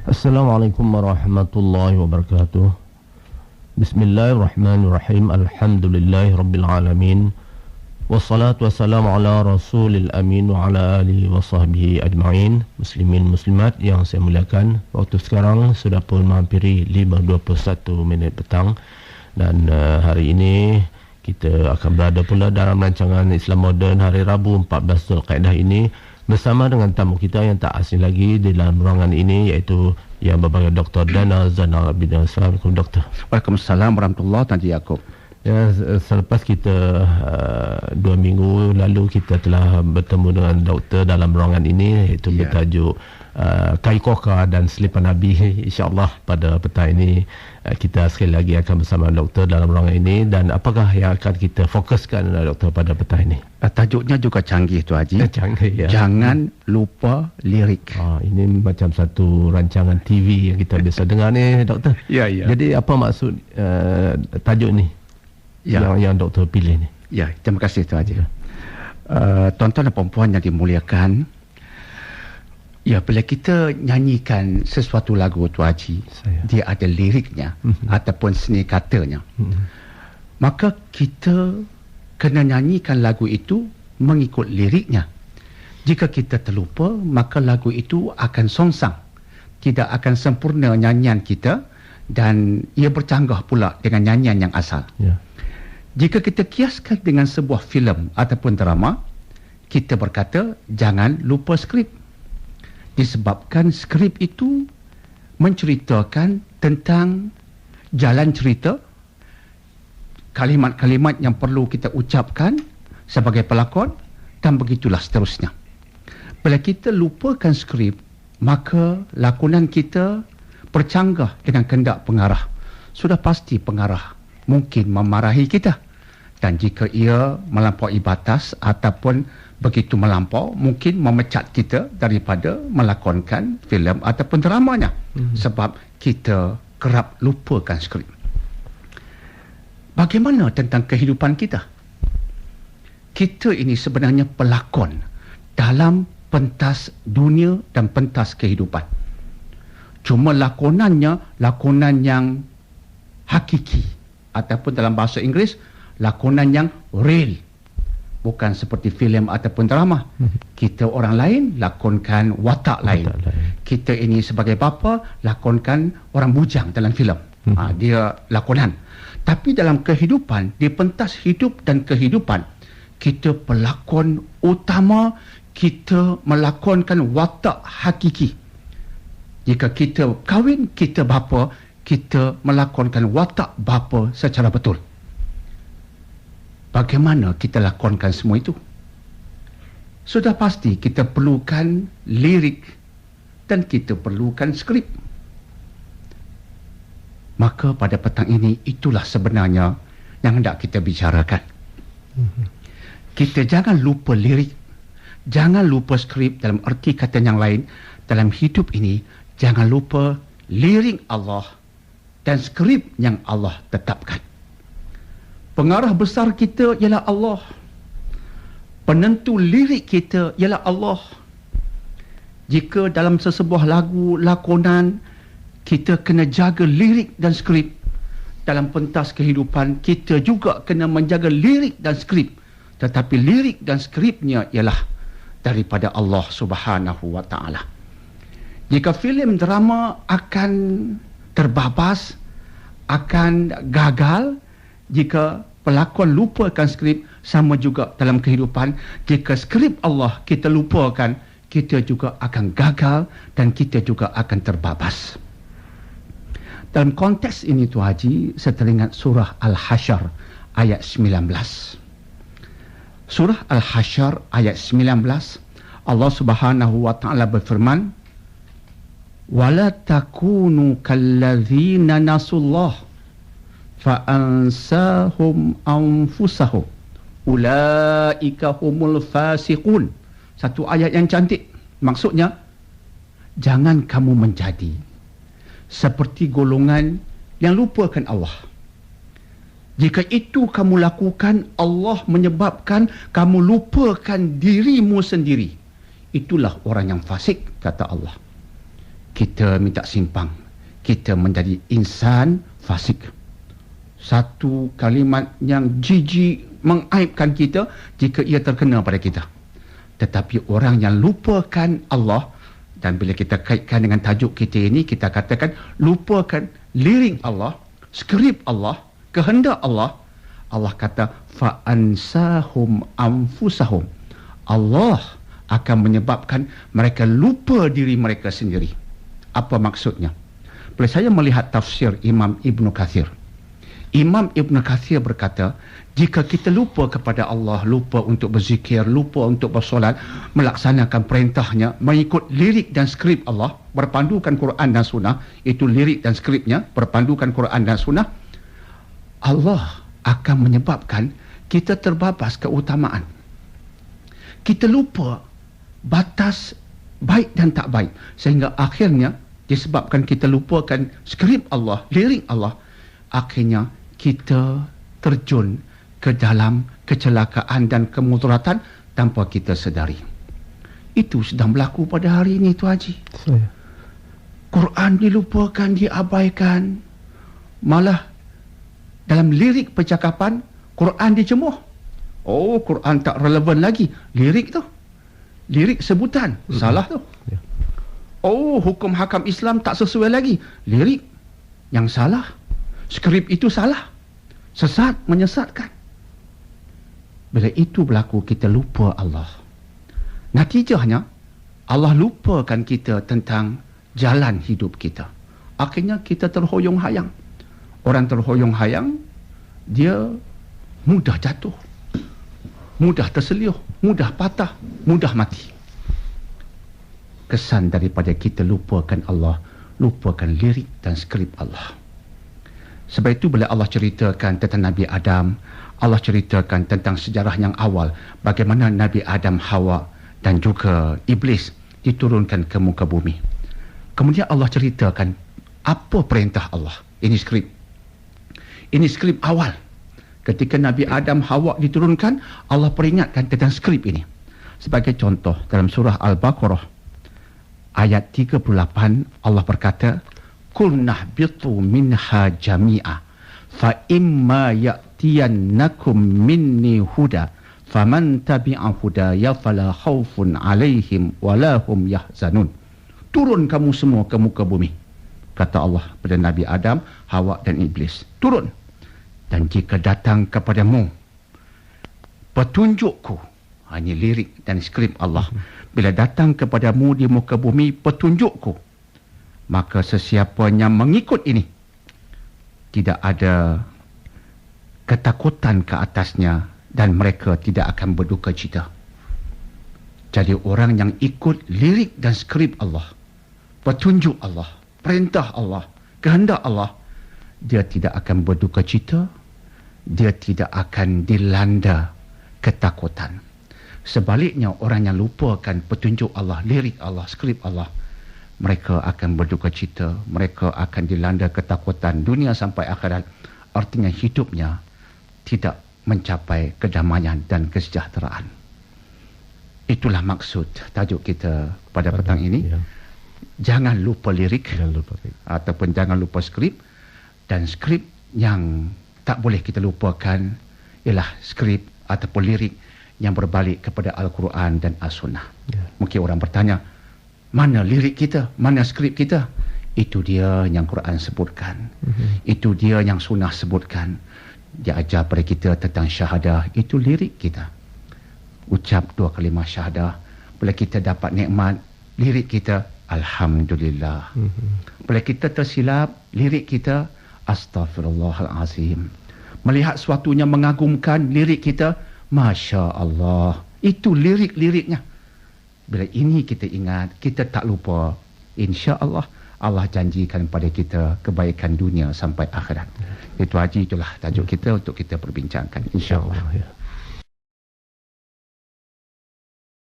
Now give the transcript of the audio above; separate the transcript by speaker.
Speaker 1: Assalamualaikum warahmatullahi wabarakatuh. Bismillahirrahmanirrahim. Alhamdulillahi rabbil alamin. Wassalatu wassalamu ala rasulil amin wa ala alihi wa sahbihi ajma'in. Muslimin muslimat yang saya muliakan, waktu sekarang sudah pun menghampiri 5:21 petang. Dan hari ini kita akan berada pula dalam rancangan Islam Moden hari Rabu 14 Zulkaidah ini bersama dengan tamu kita yang tak asing lagi di dalam ruangan ini, iaitu yang berbagai Dr. Dana Zainal Abidin. Assalamualaikum Doktor.
Speaker 2: Waalaikumsalam warahmatullahi wabarakatuh, Yaakob.
Speaker 1: Ya, selepas kita 2 minggu lalu kita telah bertemu dengan doktor dalam ruangan ini, iaitu bertajuk Kaikoka dan Selipan Nabi. InsyaAllah pada petang ini kita sekali lagi akan bersama doktor dalam ruangan ini. Dan apakah yang akan kita fokuskan doktor pada petang ini?
Speaker 2: Tajuknya juga canggih tu Haji.
Speaker 1: Canggih, ya.
Speaker 2: Jangan lupa lirik.
Speaker 1: Ini macam satu rancangan TV yang kita biasa dengar ni doktor.
Speaker 2: Ya, ya.
Speaker 1: Jadi apa maksud tajuk ni? Yang doktor pilih ni.
Speaker 2: Ya, terima kasih tu Haji. Tuan-tuan dan puan-puan yang dimuliakan, ya, bila kita nyanyikan sesuatu lagu tu Haji, dia ada liriknya ataupun seni katanya, maka kita kena nyanyikan lagu itu mengikut liriknya. Jika kita terlupa, maka lagu itu akan songsang, tidak akan sempurna nyanyian kita, dan ia bercanggah pula dengan nyanyian yang asal. Jika kita kiaskan dengan sebuah filem ataupun drama, kita berkata jangan lupa skrip, disebabkan skrip itu menceritakan tentang jalan cerita, kalimat-kalimat yang perlu kita ucapkan sebagai pelakon, dan begitulah seterusnya. Bila kita lupakan skrip, maka lakonan kita bercanggah dengan kehendak pengarah. Sudah pasti pengarah mungkin memarahi kita, dan jika ia melampaui batas ataupun begitu melampau, mungkin memecat kita daripada melakonkan filem ataupun dramanya, sebab kita kerap lupakan skrip. Bagaimana tentang kehidupan kita? Kita ini sebenarnya pelakon dalam pentas dunia dan pentas kehidupan. Cuma lakonan yang hakiki, ataupun dalam bahasa Inggeris, lakonan yang real. Bukan seperti filem ataupun drama. Kita orang lain lakonkan watak lain. Kita ini sebagai bapa lakonkan orang bujang dalam filem. Dia lakonan. Tapi dalam kehidupan, di pentas hidup dan kehidupan, kita pelakon utama, kita melakonkan watak hakiki. Jika kita kahwin, kita bapa, kita melakonkan watak bapa secara betul. Bagaimana kita lakonkan semua itu? Sudah pasti kita perlukan lirik dan kita perlukan skrip. Maka pada petang ini, itulah sebenarnya yang hendak kita bicarakan. Kita jangan lupa lirik, jangan lupa skrip dalam erti kata yang lain. Dalam hidup ini, jangan lupa lirik Allah dan skrip yang Allah tetapkan. Pengarah besar kita ialah Allah. Penentu lirik kita ialah Allah. Jika dalam sesebuah lagu, lakonan, kita kena jaga lirik dan skrip. Dalam pentas kehidupan, kita juga kena menjaga lirik dan skrip. Tetapi lirik dan skripnya ialah daripada Allah Subhanahu wa ta'ala. Jika filem drama akan terbabas, akan gagal jika pelakon lupakan skrip. Sama juga dalam kehidupan, jika skrip Allah kita lupakan, kita juga akan gagal dan kita juga akan terbabas. Dalam konteks ini tu Haji, saya teringat surah Al-Hasyr ayat 19. Surah Al-Hasyr ayat 19, Allah Subhanahu wa ta'ala berfirman, وَلَا تَكُونُوا كَالَّذِينَ نَسُوا اللَّهَ فَأَنْسَاهُمْ أَنْفُسَهُمْ أُولَئِكَ هُمُ الْفَاسِقُونَ. Satu ayat yang cantik. Maksudnya, jangan kamu menjadi seperti golongan yang lupakan Allah. Jika itu kamu lakukan, Allah menyebabkan kamu lupakan dirimu sendiri. Itulah orang yang fasik, kata Allah. kita minta simpang, kita menjadi insan fasik. Satu kalimat yang jijik mengaibkan kita jika ia terkena pada kita. Tetapi orang yang lupakan Allah, dan bila kita kaitkan dengan tajuk kita ini, kita katakan lupakan lirik Allah, skrip Allah, kehendak Allah. Allah kata fa'ansahum anfusahum. Allah akan menyebabkan mereka lupa diri mereka sendiri. Apa maksudnya? Bila saya melihat tafsir Imam Ibn Kathir, Imam Ibn Kathir berkata, jika kita lupa kepada Allah, lupa untuk berzikir, lupa untuk bersolat, melaksanakan perintahnya, mengikut lirik dan skrip Allah, berpandukan Quran dan Sunnah, itu lirik dan skripnya, berpandukan Quran dan Sunnah, Allah akan menyebabkan kita terbabas keutamaan. Kita lupa batas baik dan tak baik, sehingga akhirnya disebabkan kita lupakan skrip Allah, lirik Allah, akhirnya kita terjun ke dalam kecelakaan dan kemudaratan tanpa kita sedari. Itu sedang berlaku pada hari ini, Tuan Haji. Quran dilupakan, diabaikan. Malah dalam lirik percakapan, Quran dicemuh. Oh, Quran tak relevan lagi. Lirik tu, lirik sebutan, salah tu. Oh, hukum hakam Islam tak sesuai lagi. Lirik yang salah. Skrip itu salah. Sesat, menyesatkan. Bila itu berlaku, kita lupa Allah. Natijahnya, Allah lupakan kita tentang jalan hidup kita. Akhirnya kita terhoyong-hayang. Orang terhoyong-hayang, dia mudah jatuh, mudah terseliuh, mudah patah, mudah mati. Kesan daripada kita lupakan Allah, lupakan lirik dan skrip Allah. Sebab itu bila Allah ceritakan tentang Nabi Adam, Allah ceritakan tentang sejarah yang awal, bagaimana Nabi Adam, Hawa dan juga Iblis diturunkan ke muka bumi. Kemudian Allah ceritakan apa perintah Allah. Ini skrip. Ini skrip awal. Ketika Nabi Adam, Hawa diturunkan, Allah peringatkan tentang skrip ini. Sebagai contoh, dalam surah Al-Baqarah ayat 38, Allah berkata, "Qul nahbitu minha jami'a fa imma ya'tiyannakum minni huda faman tabi'a hudaya fala khaufun 'alaihim wala hum yahzanun." Turun kamu semua ke muka bumi, kata Allah pada Nabi Adam, Hawa dan Iblis. Turun. Dan jika datang kepadamu petunjukku, hanya lirik dan skrip Allah. Bila datang kepadamu di muka bumi petunjukku, maka sesiapa yang mengikut ini, tidak ada ketakutan ke atasnya dan mereka tidak akan berduka cita. Jadi orang yang ikut lirik dan skrip Allah, petunjuk Allah, perintah Allah, kehendak Allah, dia tidak akan berduka cita, dia tidak akan dilanda ketakutan. Sebaliknya, orang yang lupakan petunjuk Allah, lirik Allah, skrip Allah, mereka akan berduka cita, mereka akan dilanda ketakutan dunia sampai akhirat. Artinya hidupnya tidak mencapai kedamaian dan kesejahteraan. Itulah maksud tajuk kita pada petang ini.
Speaker 1: Ya.
Speaker 2: Jangan lupa lirik, ataupun jangan lupa skrip. Dan skrip yang tak boleh kita lupakan ialah skrip ataupun lirik yang berbalik kepada Al-Quran dan As-Sunnah. Ya. Mungkin orang bertanya, mana lirik kita, mana skrip kita? Itu dia yang Quran sebutkan. Itu dia yang Sunnah sebutkan. Dia ajar pada kita tentang syahadah. Itu lirik kita. Ucap 2 kalimah syahadah. Bila kita dapat nikmat, lirik kita, Alhamdulillah. Bila kita tersilap, lirik kita, Astaghfirullahalazim. Melihat sesuatunya mengagumkan, lirik kita, Masya Allah. Itu lirik-liriknya. Bila ini kita ingat, kita tak lupa, insya Allah, Allah janjikan pada kita kebaikan dunia sampai akhirat. Itu Haji, itulah tajuk kita untuk kita perbincangkan, insya Allah.